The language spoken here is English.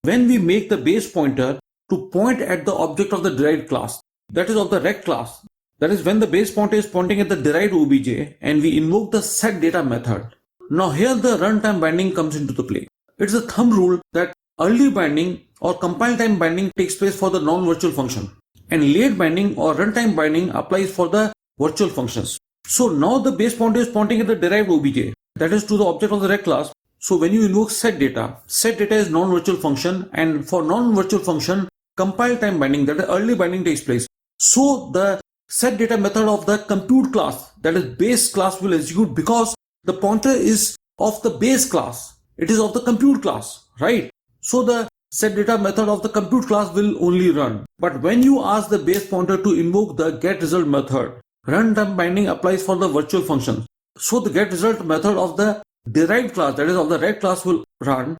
when we make the base pointer to point at the object of the derived class, that is of the rect class. That is when the base pointer is pointing at the derived obj and we invoke the setData method. Now here the runtime binding comes into the play. It's a thumb rule that early binding or compile time binding takes place for the non-virtual function, and late binding or runtime binding applies for the virtual functions. So now the base pointer is pointing at the derived obj, that is to the object of the rect class. So when you invoke setData is non-virtual function, and for non-virtual function, compile time binding, that is early binding, takes place. So the setData method of the compute class, that is base class, will execute because the pointer is of the base class. It is of the compute class, right? So the setData method of the compute class will only run. But when you ask the base pointer to invoke the getResult method, runtime binding applies for the virtual function. So the getResult method of the derived class, that is of the rect class, will run,